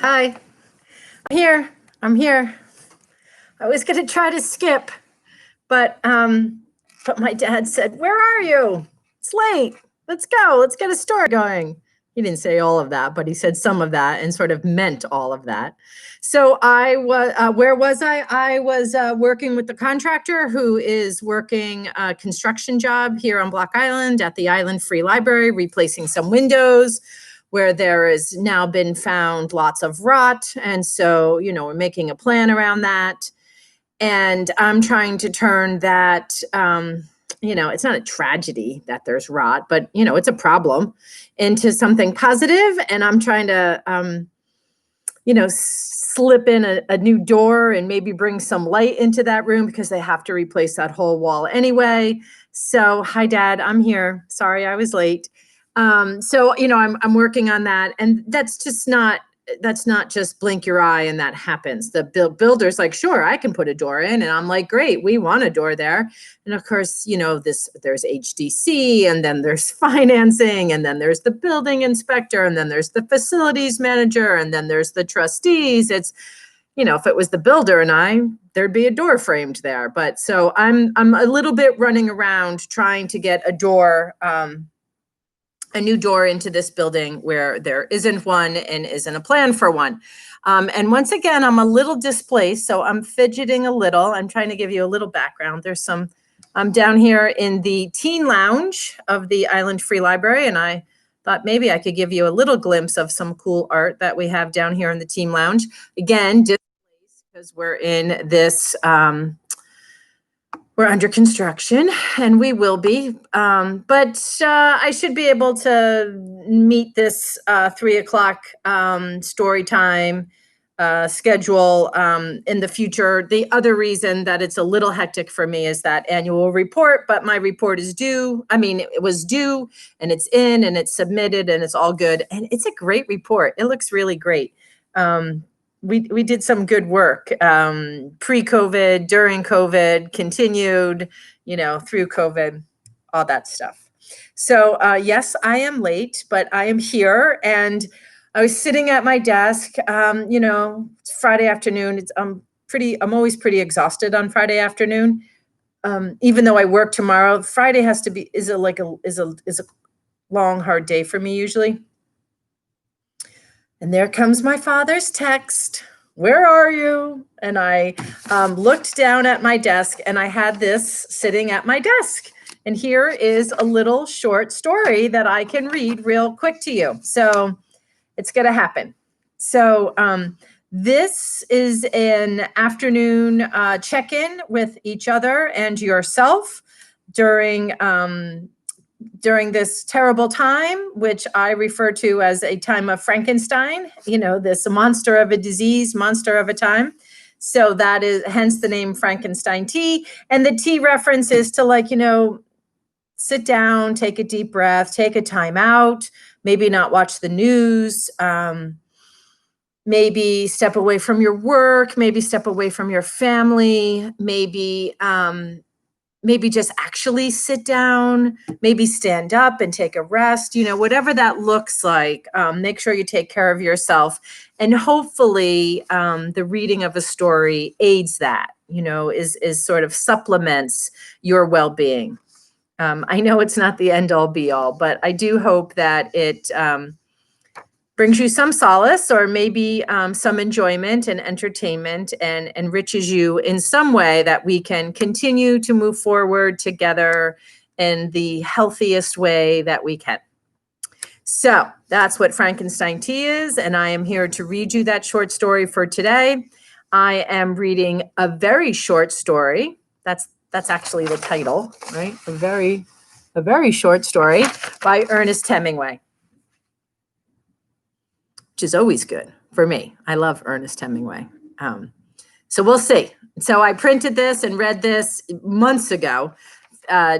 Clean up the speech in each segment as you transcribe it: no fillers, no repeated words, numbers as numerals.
Hi, I'm here. I'm here. I was going to try to skip, but my dad said, "Where are you? It's late. Let's go. Let's get a story going." He didn't say all of that, but he said some of that and sort of meant all of that. So I was, where was I? I was working with the contractor who is working a construction job here on Block Island at the Island Free Library, replacing some windows where there has now been found lots of rot. And so, we're making a plan around that. And I'm trying to turn that, it's not a tragedy that there's rot, but, it's a problem into something positive. And I'm trying to, slip in a new door and maybe bring some light into that room because they have to replace that whole wall anyway. So, hi, Dad, I'm here. Sorry I was late. I'm working on that, and that's not just blink your eye and that happens. The builder's like, sure, I can put a door in. And I'm like, great, we want a door there. And of course, there's HDC, and then there's financing, and then there's the building inspector, and then there's the facilities manager, and then there's the trustees. It's, if it was the builder and there'd be a door framed there. But so I'm a little bit running around trying to get a new door into this building where there isn't one and isn't a plan for one. And once again, I'm a little displaced, so I'm fidgeting a little. I'm trying to give you a little background. I'm down here in the teen lounge of the Island Free Library, and I thought maybe I could give you a little glimpse of some cool art that we have down here in the teen lounge. Again, displaced because we're in this, we're under construction, and we will be. But I should be able to meet this 3:00 story time schedule in the future. The other reason that it's a little hectic for me is that annual report, but my report is due. I mean, it was due, and it's in, and it's submitted, and it's all good. And it's a great report. It looks really great. We did some good work pre-COVID, during COVID, continued, through COVID, all that stuff. So yes, I am late, but I am here, and I was sitting at my desk. It's Friday afternoon. I'm always pretty exhausted on Friday afternoon. Even though I work tomorrow, Friday is a long, hard day for me usually. And there comes my father's text. Where are you? And I looked down at my desk, and I had this sitting at my desk. And here is a little short story that I can read real quick to you. So it's going to happen. So this is an afternoon check-in with each other and yourself during this terrible time, which I refer to as a time of Frankenstein, this monster of a disease, monster of a time. So that is hence the name Frankenstein Tea. And the tea reference is to sit down, take a deep breath, take a time out, maybe not watch the news, maybe step away from your work, maybe step away from your family, maybe just actually sit down, maybe stand up and take a rest, whatever that looks like. Make sure you take care of yourself. And hopefully the reading of a story aids that, is sort of supplements your well-being. I know it's not the end all be all, but I do hope that it brings you some solace, or maybe some enjoyment and entertainment, and enriches you in some way that we can continue to move forward together in the healthiest way that we can. So that's what Frankenstein Tea is, and I am here to read you that short story for today. I am reading a very short story. That's actually the title, right? A very short story by Ernest Hemingway, which is always good for me. I love Ernest Hemingway. So we'll see. So I printed this and read this months ago,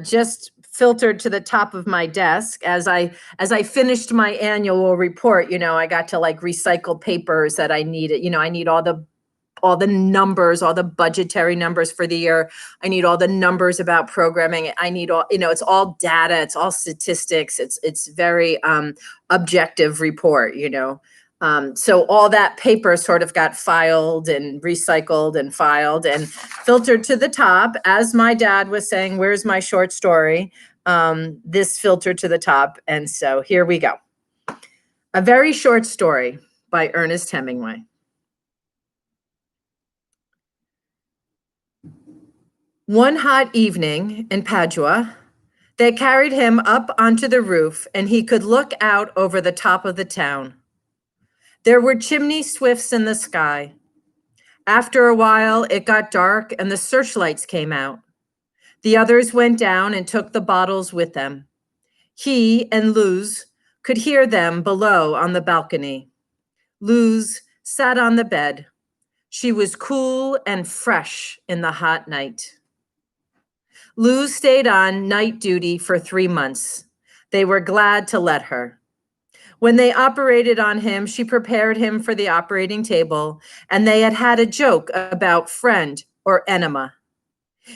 just filtered to the top of my desk as I finished my annual report. I got to recycle papers that I needed. I need all the numbers, all the budgetary numbers for the year. I need all the numbers about programming. I need all, it's all data, it's all statistics. It's very objective report, So all that paper sort of got filed and recycled and filed and filtered to the top. As my dad was saying, where's my short story? This filtered to the top. And so here we go. A very short story by Ernest Hemingway. One hot evening in Padua, they carried him up onto the roof and he could look out over the top of the town. There were chimney swifts in the sky. After a while, it got dark and the searchlights came out. The others went down and took the bottles with them. He and Luz could hear them below on the balcony. Luz sat on the bed. She was cool and fresh in the hot night. Luz stayed on night duty for 3 months. They were glad to let her. When they operated on him, she prepared him for the operating table, and they had had a joke about friend or enema.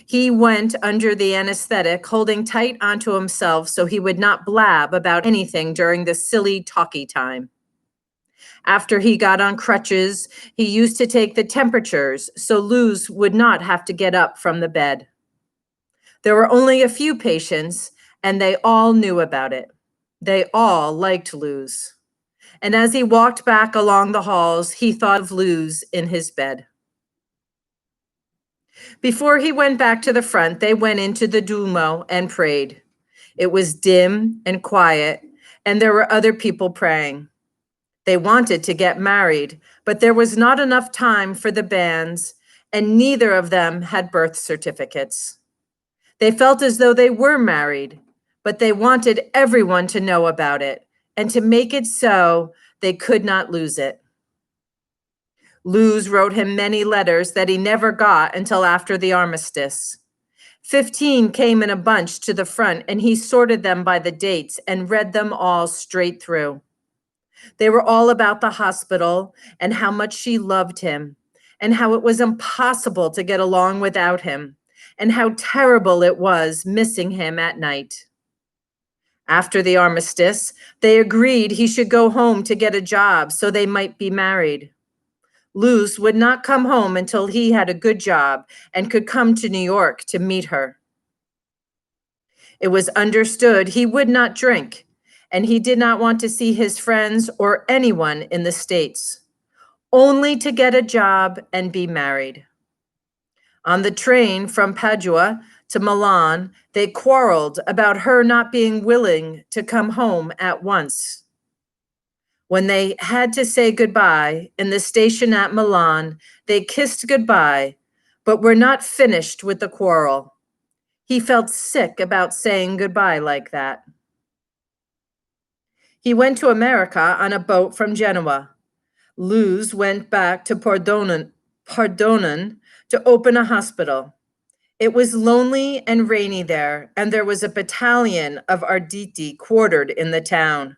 He went under the anesthetic, holding tight onto himself so he would not blab about anything during the silly talky time. After he got on crutches, he used to take the temperatures so Luz would not have to get up from the bed. There were only a few patients, and they all knew about it. They all liked Luz. And as he walked back along the halls, he thought of Luz in his bed. Before he went back to the front, they went into the Duomo and prayed. It was dim and quiet, and there were other people praying. They wanted to get married, but there was not enough time for the banns, and neither of them had birth certificates. They felt as though they were married, but they wanted everyone to know about it, and to make it so, they could not lose it. Luz wrote him many letters that he never got until after the armistice. 15 came in a bunch to the front, and he sorted them by the dates and read them all straight through. They were all about the hospital and how much she loved him, and how it was impossible to get along without him, and how terrible it was missing him at night. After the armistice, they agreed he should go home to get a job so they might be married. Luz would not come home until he had a good job and could come to New York to meet her. It was understood he would not drink, and he did not want to see his friends or anyone in the States, only to get a job and be married. On the train from Padua to Milan, they quarreled about her not being willing to come home at once. When they had to say goodbye in the station at Milan, they kissed goodbye, but were not finished with the quarrel. He felt sick about saying goodbye like that. He went to America on a boat from Genoa. Luz went back to Pordenone to open a hospital. It was lonely and rainy there, and there was a battalion of Arditi quartered in the town.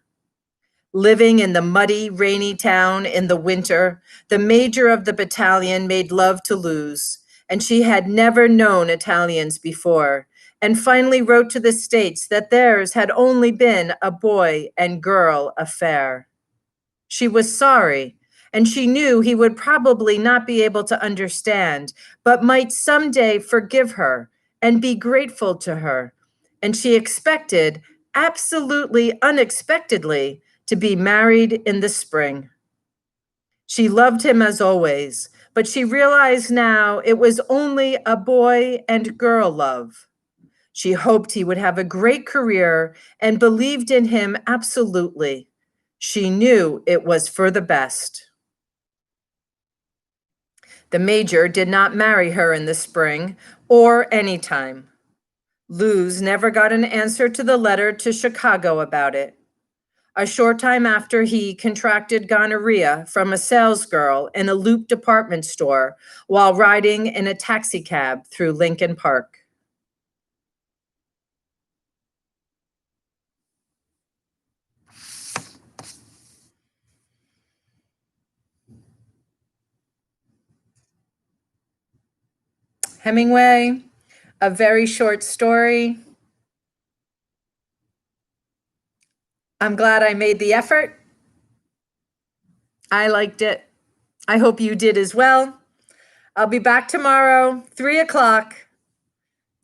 Living in the muddy, rainy town in the winter, the major of the battalion made love to Luz, and she had never known Italians before, and finally wrote to the States that theirs had only been a boy and girl affair. She was sorry, and she knew he would probably not be able to understand, but might someday forgive her and be grateful to her. And she expected, absolutely unexpectedly, to be married in the spring. She loved him as always, but she realized now it was only a boy and girl love. She hoped he would have a great career and believed in him absolutely. She knew it was for the best. The major did not marry her in the spring or any time. Luz never got an answer to the letter to Chicago about it. A short time after, he contracted gonorrhea from a salesgirl in a Loop department store while riding in a taxicab through Lincoln Park. Hemingway, a very short story. I'm glad I made the effort. I liked it. I hope you did as well. I'll be back tomorrow, 3 o'clock.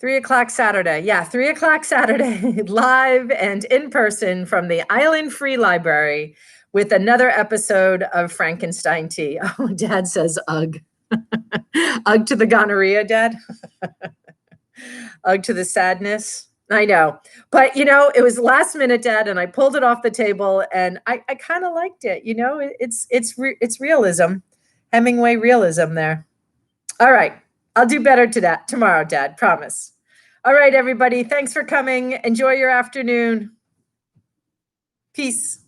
3 o'clock Saturday. Yeah, 3 o'clock Saturday, live and in person from the Island Free Library with another episode of Frankenstein Tea. Oh, Dad says ugh. Ugh to the gonorrhea, Dad. Ugh to the sadness. I know. But it was last minute, Dad, and I pulled it off the table and I kind of liked it. It's realism. Hemingway realism there. All right. I'll do better to that tomorrow, Dad. Promise. All right, everybody. Thanks for coming. Enjoy your afternoon. Peace.